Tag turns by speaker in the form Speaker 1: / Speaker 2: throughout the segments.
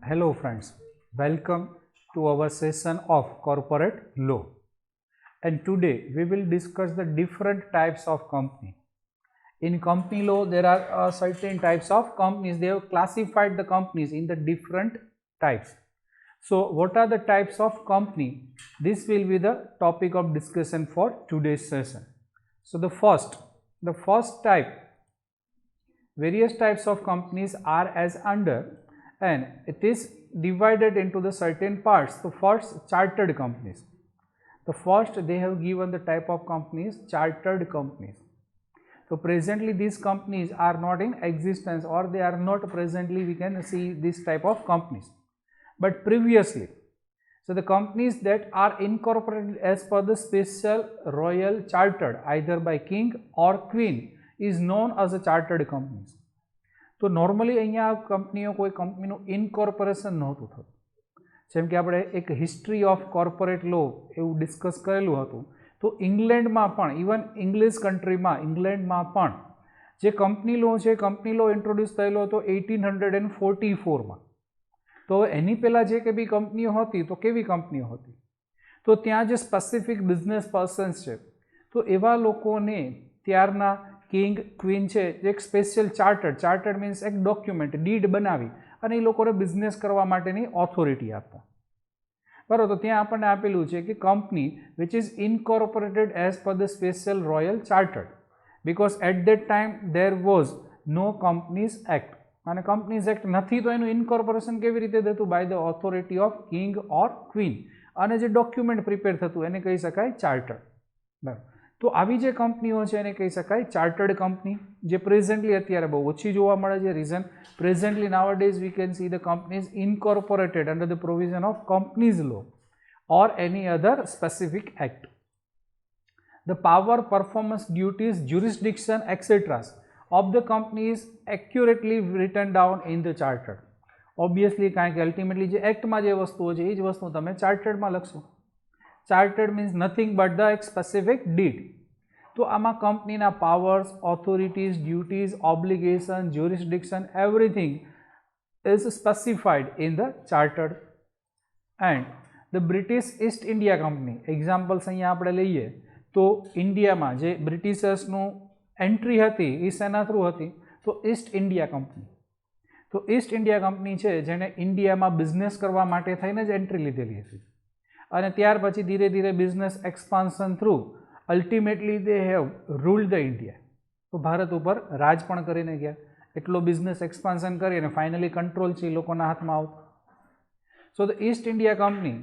Speaker 1: Hello friends, welcome to our session of corporate law, and today we will discuss the different types of company. In company law there are certain types of companies. They have classified the companies in the different types. So what are the types of company? This will be the topic of discussion for today's session. So the first type, various types of companies are as under, and it is divided into the certain parts. The first, chartered companies. The first, they have given the type of companies chartered companies. So presently these companies are not in existence, or they are not presently we can see this type of companies, but previously. So the companies that are incorporated as per the special royal chartered either by king or queen is known as a chartered companies. તો normally અહીંયા કંપનીઓ કોઈ કંપનીનું ઇનકોર્પોરેશન નહોતું થતું. જેમ કે આપણે એક હિસ્ટ્રી ઓફ કોર્પોરેટ લો એવું ડિસ્કસ કરેલું હતું. તો ઇંગ્લેન્ડમાં પણ, ઇવન ઇંગ્લિશ કન્ટ્રીમાં, ઇંગ્લેન્ડમાં પણ જે કંપની લો છે, કંપની લો ઇન્ટ્રોડ્યુસ થયેલો હતો 1844માં. તો એની પહેલાં જે કંઈ બી કંપનીઓ હતી તો કેવી કંપનીઓ હતી? તો ત્યાં જે સ્પેસિફિક બિઝનેસ પર્સન્સ છે, તો એવા લોકોને ત્યારના કિંગ ક્વીન છે એક સ્પેશિયલ ચાર્ટર્ડ મીન્સ એક ડોક્યુમેન્ટ ડીડ બનાવી અને એ લોકોને બિઝનેસ કરવા માટેની ઓથોરિટી આપતા. બરાબર, તો ત્યાં આપણને આપેલું છે કે company which is incorporated as per the special royal chartered, because at that time there was no companies act. અને કંપનીઝ એક્ટ નથી તો એનું ઇનકોર્પોરેશન કેવી રીતે થતું? By the authority of king or queen. અને જે ડોક્યુમેન્ટ પ્રિપેર થતું એને કહી શકાય ચાર્ટર્ડ. બરાબર, તો આવી જે કંપનીઓ છે એને કહી શકાય ચાર્ટર્ડ કંપની, જે પ્રેઝન્ટલી અત્યારે બહુ ઓછી જોવા મળે છે. Reason, presently nowadays we can see the companies incorporated under the provision of companies law or any other specific act. The power, performance, duties, jurisdiction, etc. of the company is accurately written down in the charter. Obviously, કારણ કે ultimately જે એક્ટમાં જે વસ્તુઓ છે એ જ વસ્તુ તમે ચાર્ટર્ડમાં લખશો. Chartered means nothing but the એક સ્પેસિફિક ડીડ. તો આમાં કંપનીના powers, authorities, duties, obligation, jurisdiction, everything is specified in the chartered. And the British East India company, examples અહીંયા આપણે લઈએ તો ઇન્ડિયામાં જે બ્રિટિશર્સનું એન્ટ્રી હતી એ શેના થ્રુ હતી? તો ઈસ્ટ ઇન્ડિયા કંપની. તો ઈસ્ટ ઇન્ડિયા કંપની છે જેણે ઇન્ડિયામાં બિઝનેસ કરવા માટે થઈને જ એન્ટ્રી લીધેલી હતી. અને ત્યાર પછી ધીરે ધીરે business expansion through ultimately they have ruled the India. તો ભારત ઉપર રાજ પણ કરીને ગયા. એટલો બિઝનેસ એક્સપાન્શન કરી અને ફાઇનલી કંટ્રોલ છે એ લોકોના હાથમાં આવતો. So the East India Company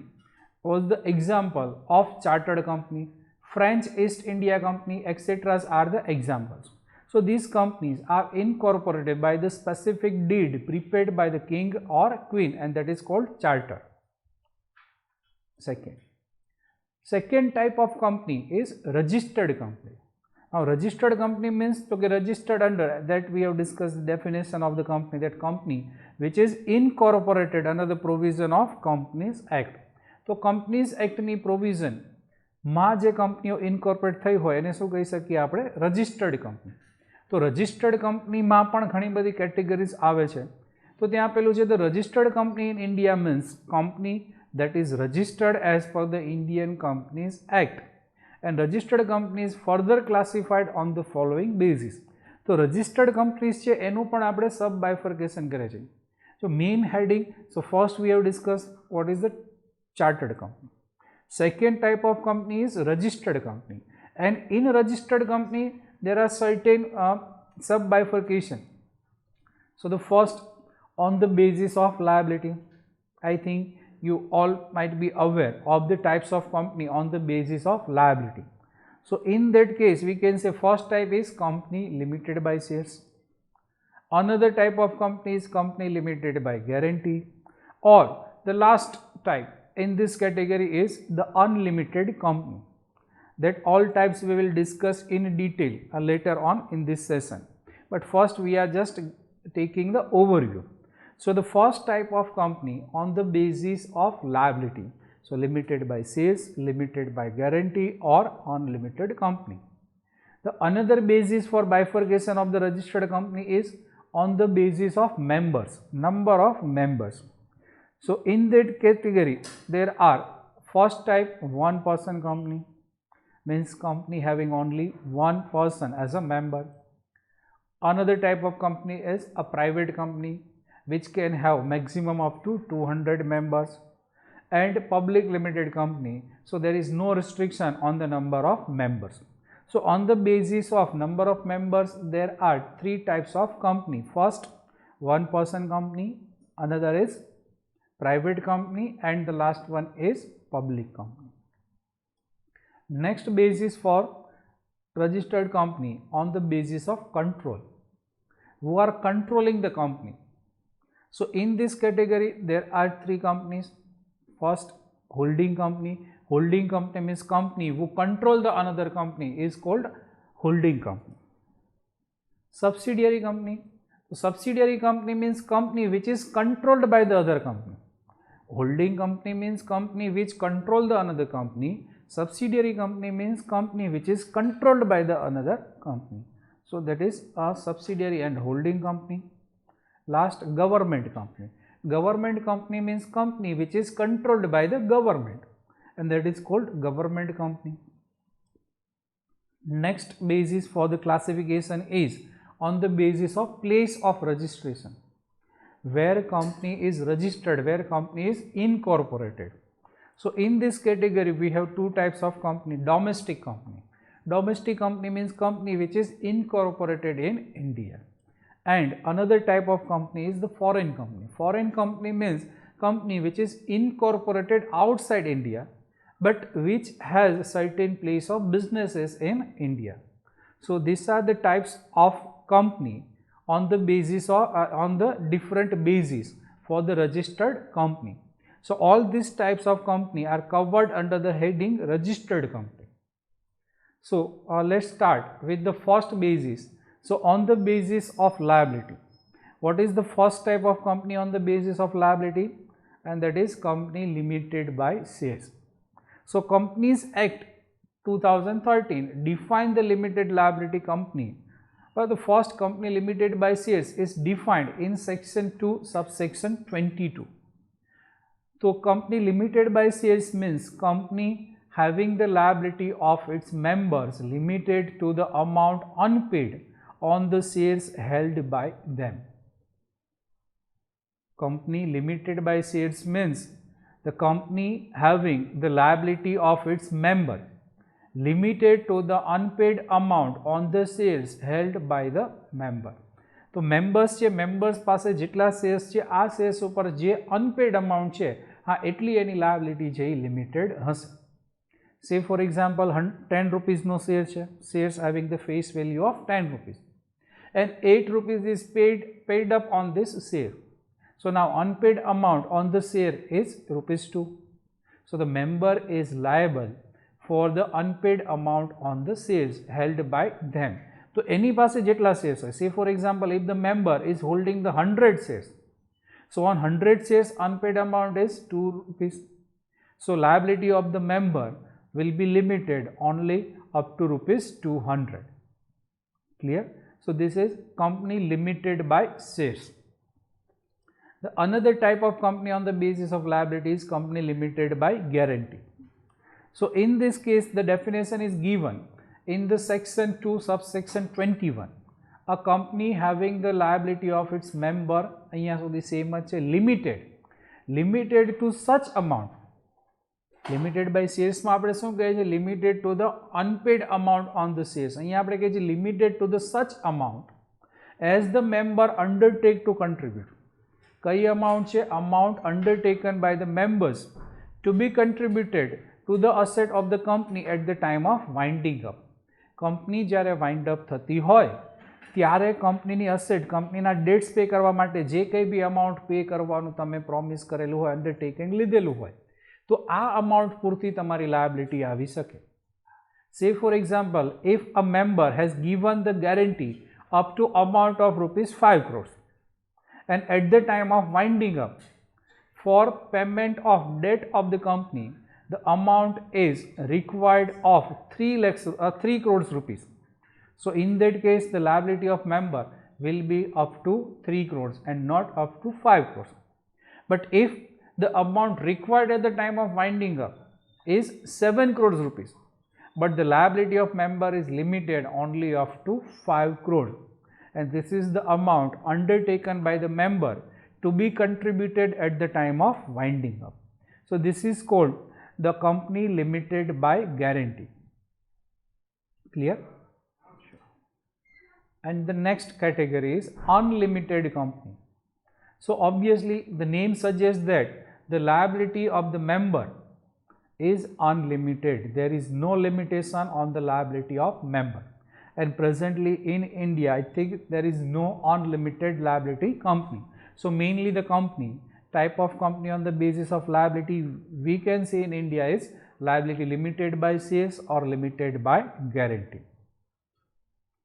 Speaker 1: was the example of chartered company. French East India Company, etc. are the examples. So these companies are incorporated by the specific deed prepared by the king or queen, and that is called charter. Second type of company is registered company. Now registered company means to get registered under, that we have discussed the definition of the company, that company which is incorporated under the provision of Companies Act. તો companies એક્ટની પ્રોવિઝનમાં જે કંપનીઓ ઇનકોર્પોરેટ થઈ હોય એને શું કહી શકીએ આપણે? Registered company. તો રજિસ્ટર્ડ કંપનીમાં પણ ઘણી બધી કેટેગરીઝ આવે છે. તો ત્યાં આપેલું છે the registered company in India means company that is registered as per the Indian Companies Act, and registered companies further classified on the following basis. તો registered companies છે એનું પણ આપણે સબ બાયફર્કેશન કરે છે. So main heading, so first we have discussed what is the chartered company. Second type of company is registered company, and in registered company there are certain sub bifurcation. So the first, on the basis of liability. I think you all might be aware of the types of company on the basis of liability. So in that case we can say first type is company limited by shares. Another type of company is company limited by guarantee, or the last type in this category is the unlimited company. That all types we will discuss in detail later on in this session, but first we are just taking the overview. So the first type of company on the basis of liability, so limited by shares, limited by guarantee, or unlimited company. The another basis for bifurcation of the registered company is on the basis of members, number of members. So in that category there are first type one person company, means company having only one person as a member. Another type of company is a private company which can have maximum up to 200 members, and public limited company, so there is no restriction on the number of members. So on the basis of number of members there are three types of company. First, one person company, another is private company, and the last one is public company. Next basis for registered company, on the basis of control, who are controlling the company. So in this category there are three companies. First, holding company. Holding company means company who control the another company is called holding company. Subsidiary company. So subsidiary company means company which is controlled by the other company. Holding company means company which control the another company. Subsidiary company means company which is controlled by the another company. So that is a subsidiary and holding company. Last, government company. Government company means company which is controlled by the government, and that is called government company. Next basis for the classification is on the basis of place of registration, where company is registered, where company is incorporated. So in this category we have two types of company. Domestic company. Domestic company means company which is incorporated in India. And another type of company is the foreign company. Foreign company means company which is incorporated outside India, but which has certain place of businesses in India. So these are the types of company on the basis of on the different basis for the registered company. So all these types of company are covered under the heading registered company. So let's start with the first basis. So on the basis of liability, what is the first type of company on the basis of liability? And that is company limited by shares. So Companies Act 2013 define the limited liability company. But the first company limited by shares is defined in section 2 subsection 22. So company limited by shares means company having the liability of its members limited to the amount unpaid on the shares held by them. Company limited by shares means the company having the liability of its member limited to the unpaid amount on the shares held by the member. तो members છે, members પાસે જેટલા shares છે આ shares ઉપર જે unpaid amount છે હા એટલી એની લાયબિલિટી છે એ લિમિટેડ હશે. સે ફોર એક્ઝામ્પલ 10 રૂપીઝનો શેર છે, shares having the face value of 10 rupees and 8 rupees is paid up on this share. So now unpaid amount on the share is rupees 2. So the member is liable for the unpaid amount on the shares held by them. તો એની પાસે જેટલા shares હોય, say for example if the member is holding the 100 shares, so on 100 shares unpaid amount is 2 rupees. So liability of the member will be limited only up to rupees 200. Clear? So this is company limited by shares. The another type of company on the basis of liability is company limited by guarantee. So in this case the definition is given in the section 2 subsection 21. A company having the liability of its member અહીંયા સુધી same જ છે, limited to such amount. Limited by shares માં આપણે શું કહે છે? Limited to the unpaid amount on the shares. અહીંયા આપણે કહે છે limited to the such amount as the member undertake to contribute. કઈ amount છે? Amount undertaken by the members to be contributed to the asset of the company at the time of winding up. Company જ્યારે wind up થતી હોય ત્યારે કંપનીની asset, કંપનીના dates pay કરવા માટે જે કંઈ બી અમાઉન્ટ પે કરવાનું તમે પ્રોમિસ કરેલું હોય, અંડરટેકિંગ લીધેલું હોય, તો આ અમાઉન્ટ પૂરતી તમારી લાયબિલિટી આવી શકે. સે for example if a member has given the guarantee up to amount of rupees 5 crores and at the time of winding up for payment of debt of the company the amount is required of 3 crores rupees. So in that case the liability of member will be up to 3 crores and not up to 5 crores. But if the amount required at the time of winding up is 7 crores rupees, but the liability of member is limited only up to 5 crores, and this is the amount undertaken by the member to be contributed at the time of winding up. So this is called the company limited by guarantee. Clear? And the next category is unlimited company. So obviously the name suggests that the liability of the member is unlimited. There is no limitation on the liability of member, and presently in India I think there is no unlimited liability company. So mainly the company type of company on the basis of liability we can say in India is liability limited by shares or limited by guarantee.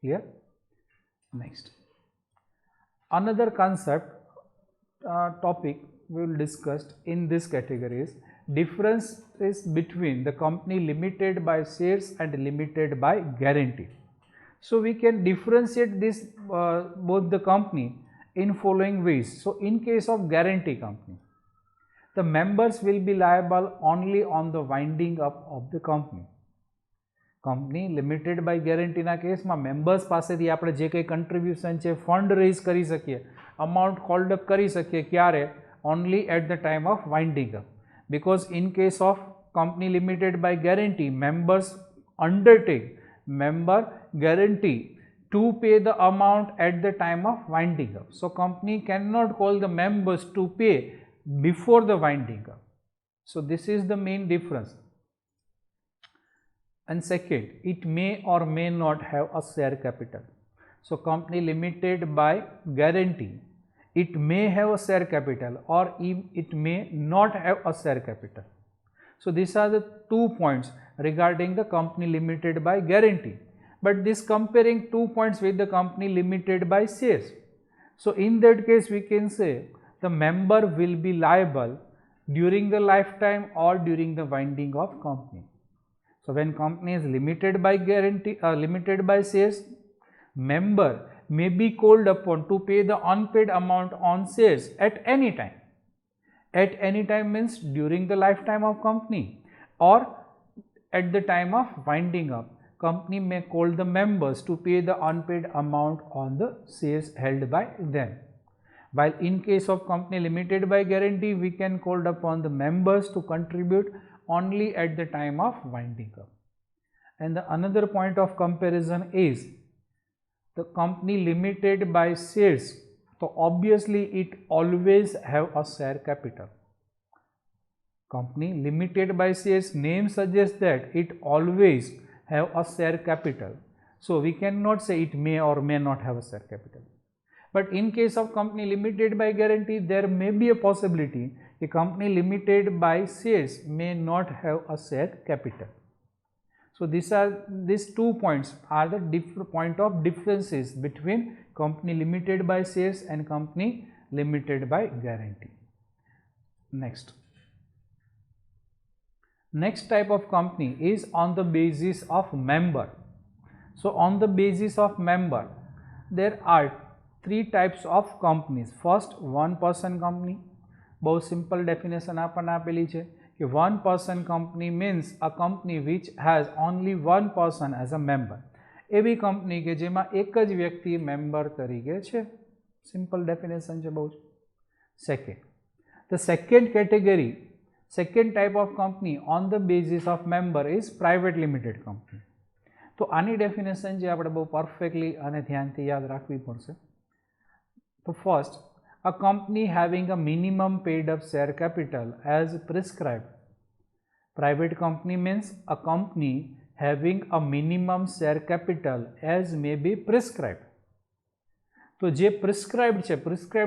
Speaker 1: Here, next, another concept topic we will discuss in this category is differences between the company limited by shares and limited by guarantee. So we can differentiate this both the company in following ways. So in case of guarantee company, the members will be liable only on the winding up of the company. Company limited by ગેરંટીના કેસમાં members પાસેથી આપણે જે કંઈ contribution છે fund rays કરી શકીએ, amount cold up કરી શકીએ, ક્યારે? Only at the time of winding up. Because in case of company limited by guarantee, members undertake member guarantee to pay the amount at the time of winding up. So company cannot call the members to pay before the winding up. So this is the main difference. And second, it may or may not have a share capital. So company limited by guarantee, it may have a share capital or it may not have a share capital. So these are the 2 points regarding the company limited by guarantee. But this comparing 2 points with the company limited by shares. So in that case we can say the member will be liable during the lifetime or during the winding of company. So when company is limited by guarantee, limited by shares, member may be called upon to pay the unpaid amount on shares at any time. At any time means during the lifetime of company or at the time of winding up. Company may call the members to pay the unpaid amount on the shares held by them. While in case of company limited by guarantee, we can call upon the members to contribute only at the time of winding up. And the another point of comparison is the company limited by shares. So obviously it always have a share capital. Company limited by shares name suggests that it always have a share capital. So we cannot say it may or may not have a share capital. But in case of company limited by guarantee, there may be a possibility a company limited by shares may not have a share capital. So these 2 points are the point of differences between company limited by shares and company limited by guarantee. Next type of company is on the basis of member. So on the basis of member, there are 3 types of companies. First, one person company. बहुत simple definition आपने आपेली છે कि one person company means a company which has only one person as a member. એવી company કે જેમાં એક જ વ્યક્તિ member તરીકે છે. Simple definition છે બહુ. Second, the second category, second type of company on the basis of member is private limited company. તો આની definition જે આપણે બહુ perfectly અને ધ્યાનથી યાદ રાખવી પડશે. So first, a company having a minimum paid up share capital as prescribed. Private company means a company having a minimum share capital as may be prescribed. તો જે પ્રિસ્ક્રાઇબ્ડ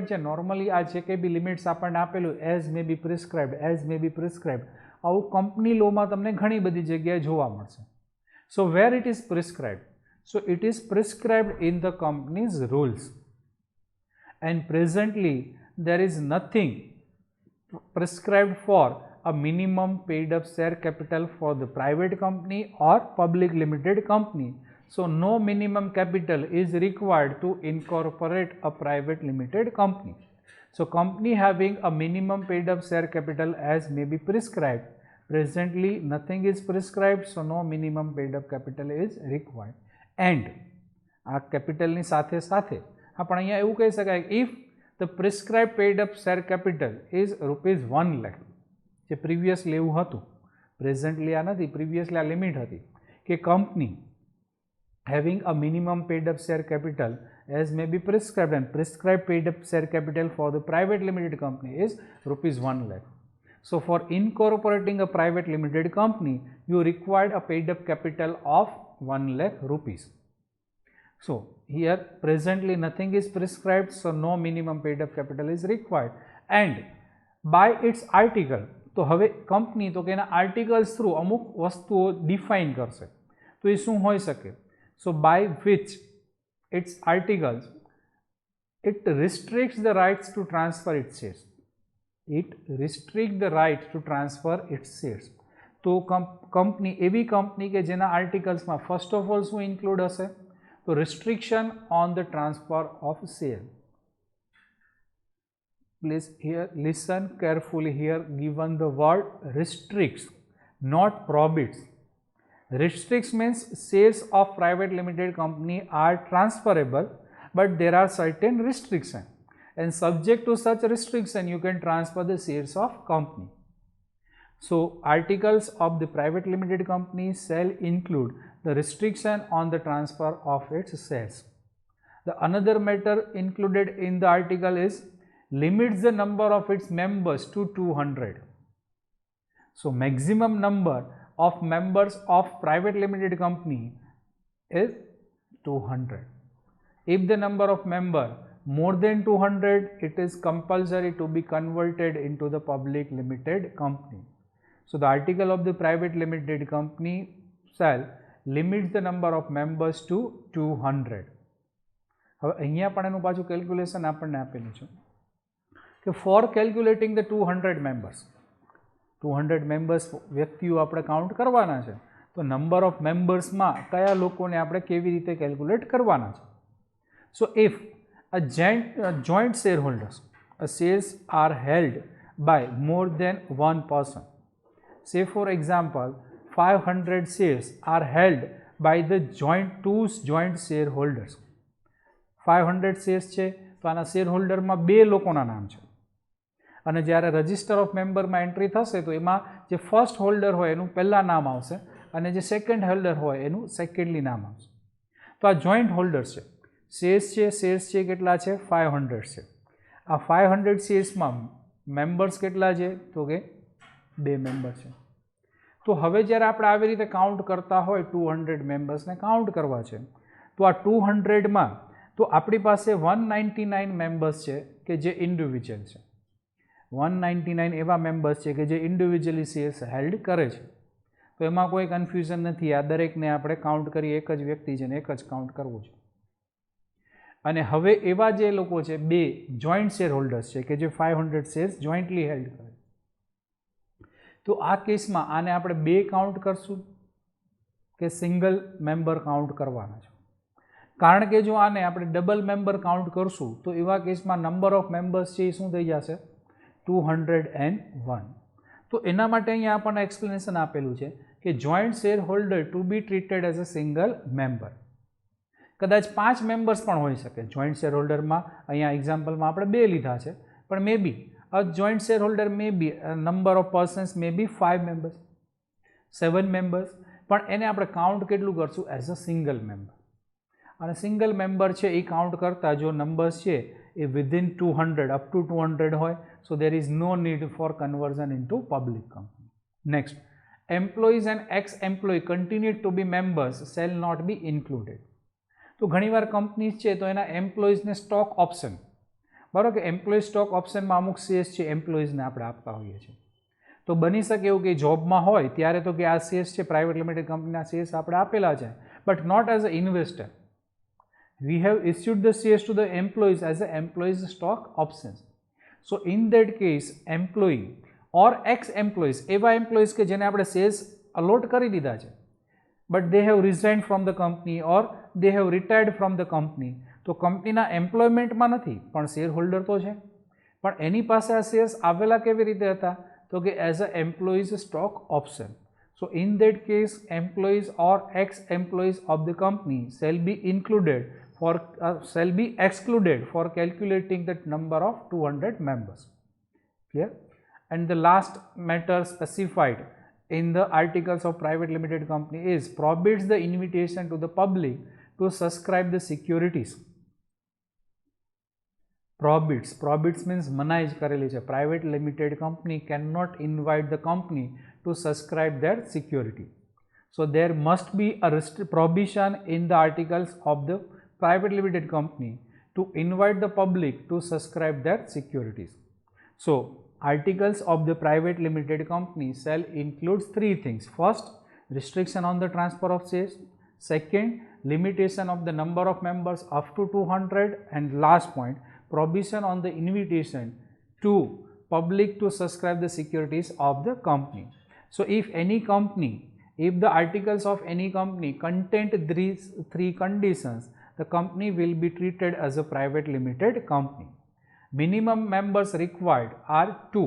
Speaker 1: છે નોર્મલી આ જે કંઈ બી લિમિટ્સ આપણને આપેલું એઝ મે બી પ્રિસ્ક્રાઇબ્ડ આવું company લોમાં તમને ઘણી બધી જગ્યાએ જોવા મળશે. So where it is prescribed? So it is prescribed in the companies rules. And presently there is nothing prescribed for a minimum paid up share capital for the private company or public limited company. So no minimum capital is required to incorporate a private limited company. So company having a minimum paid up share capital as may be prescribed. Presently nothing is prescribed, so no minimum paid up capital is required. And આ કેપિટલની સાથે સાથે પણ અહીંયા એવું કહી શકાય if the prescribe paid up share capital is ₹1 lakh, જે previously એવું હતું, પ્રેઝન્ટલી આ નથી, પ્રીવિયસલી આ લિમિટ હતી કે company having a minimum paid up share capital as may be prescribed and prescribe paid up share capital for the private limited company is ₹1 lakh. So for incorporating a private limited company, you required a paid up capital of ₹1 lakh. So here presently nothing is prescribed, so no minimum paid up capital is required. And by its article, तो હવે company તો કે એના articles through અમુક વસ્તુઓ define કરશે, તો એ શું હોઈ શકે? So by which its articles it restricts the rights to transfer its shares. It restricts the right to transfer its shares. તો કંપની એવી કંપની કે જેના આર્ટિકલ્સમાં ફર્સ્ટ ઓફ ઓલ શું ઇન્ક્લુડ હશે? તો restriction on the transfer of share. Please here listen carefully. Here given the word restricts, not prohibits. Restricts means shares of private limited company are transferable, but there are certain restrictions, and subject to such restriction you can transfer the shares of company. So articles of the private limited company shall include the restriction on the transfer of its shares. The another matter included in the article is limits the number of its members to 200. So maximum number of members of private limited company is 200. If the number of members more than 200, it is compulsory to be converted into the public limited company. So the article of the private limited company shall limit the number of members to 200. હવે અહીંયા પણ એનું પાછું calculation આપણને આપેલું છે કે for calculating the 200 members, 200 members વ્યક્તિઓ આપણે કાઉન્ટ કરવાના છે, તો નંબર ઓફ મેમ્બર્સમાં કયા લોકોને આપણે કેવી રીતે કેલ્ક્યુલેટ કરવાના છે? So if a joint shareholders, shares are held by more than one person, say for example 500 shares are held by the two joint shareholders. 500 shares છે તો આના શેરહોલ્ડરમાં 2 લોકોના નામ છે, અને જ્યારે રજિસ્ટર ઓફ મેમ્બરમાં એન્ટ્રી થશે તો એમાં જે ફર્સ્ટ હોલ્ડર હોય એનું પહેલાં નામ આવશે અને જે સેકન્ડ હોલ્ડર હોય એનું સેકન્ડલી નામ આવશે. તો આ જોઈન્ટ હોલ્ડર્સ છે, શેર્સ છે કેટલા છે? 500 છે. આ 500 શેર્સમાં મેમ્બર્સ કેટલા છે? તો કે 2 મેમ્બર છે. તો હવે જ્યારે આપણે આવી રીતે કાઉન્ટ કરતા હોય 200 મેમ્બર્સને કાઉન્ટ કરવા છે, તો આ 200માં તો આપણી પાસે 199 મેમ્બર્સ છે કે જે ઇન્ડિવિજ્યુઅલ છે. 199 એવા મેમ્બર્સ છે કે જે ઇન્ડિવિજ્યુઅલી શેર્સ હેલ્ડ કરે છે. તો એમાં કોઈ કન્ફ્યુઝન નથી, આ દરેકને આપણે કાઉન્ટ કરી એક જ વ્યક્તિ છે ને એક જ કાઉન્ટ કરવું છે. અને હવે એવા જે લોકો છે 2 જોઈન્ટ શેર હોલ્ડર્સ છે કે જે 500 શેર્સ જોઈન્ટલી હેલ્ડ કરે, તો આ કેસમાં આને આપણે 2 કાઉન્ટ કરશું કે સિંગલ મેમ્બર કાઉન્ટ કરવાના છે? કારણ કે જો આને આપણે ડબલ મેમ્બર કાઉન્ટ કરશું તો એવા કેસમાં નંબર ઓફ મેમ્બર્સ છે એ શું થઈ જશે? 201. તો એના માટે અહીંયા આપણને એક્સપ્લેનેશન આપેલું છે કે joint share holder to be treated as a single member. કદાચ 5 મેમ્બર્સ પણ હોઈ શકે જોઈન્ટ શેર હોલ્ડરમાં. અહીંયા એક્ઝામ્પલમાં આપણે 2 લીધા છે, પણ મે બી a joint shareholder may be number of persons may be 5 members, 7 members, પણ એને આપણે કાઉન્ટ કેટલું કરશું? As a single member. અને સિંગલ મેમ્બર છે એ કાઉન્ટ કરતાં જો નંબર્સ છે એ વિધિન 200 અપ ટુ 200 હોય, so there is no need for conversion into public company. Next, employees and ex employ continue to be members shall not be included. તો ઘણીવાર companies છે તો એના એમ્પ્લોઈઝને સ્ટોક ઓપ્શન, બરાબર કે એમ્પ્લોય સ્ટોક ઓપ્શનમાં અમુક shares છે એમ્પ્લોઈઝને આપણે આપતા હોઈએ છીએ. તો બની શકે એવું કે જોબમાં હોય ત્યારે તો કે આ શેર્સ છે પ્રાઇવેટ લિમિટેડ કંપનીના શેર્સ આપણે આપેલા છે, but not as a investor. We have issued the shares to the employees as a employees stock options. So in that case employee or ex employees, એવા એમ્પ્લોઈઝ કે જેને આપણે shares allot કરી દીધા છે but they have resigned from the company or they have retired from the company, તો કંપનીના એમ્પ્લોયમેન્ટમાં નથી પણ શેર હોલ્ડર તો છે, પણ એની પાસે આ શેર્સ આવેલા કેવી રીતે હતા? તો કે as a employees stock option. So in that case, employees or ex-employees of the company shall be excluded for calculating that number of 200 members. Clear? And the last matter specified in the articles of private limited company is prohibits the invitation to the public to subscribe the securities. Prohibits means મનાઈ જ કરેલી છે. Private limited company cannot invite the company to subscribe their security. So there must be a prohibition in the articles of the private limited company to invite the public to subscribe their securities. So articles of the private limited company shall include three things. First, restriction on the transfer of shares. Second, limitation of the number of members up to 200, and last point, prohibition on the invitation to public to subscribe the securities of the company. So if the articles of any company contain these three conditions, the company will be treated as a private limited company. Minimum members required are 2.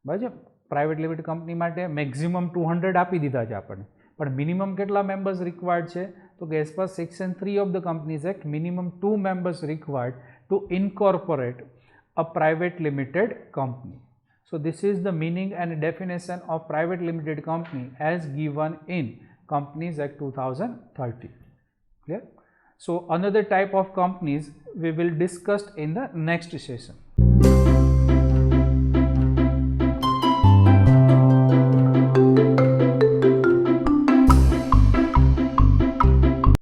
Speaker 1: બરાબર. Private limited company માટે maximum 200 આપી દીધા છે આપણને, પણ minimum કેટલા members required છે? તો કે as per section 3 of the companies act minimum 2 members required to incorporate a private limited company. So this is the meaning and definition of private limited company as given in Companies Act 2013. Clear? So another type of companies we will discuss in the next session.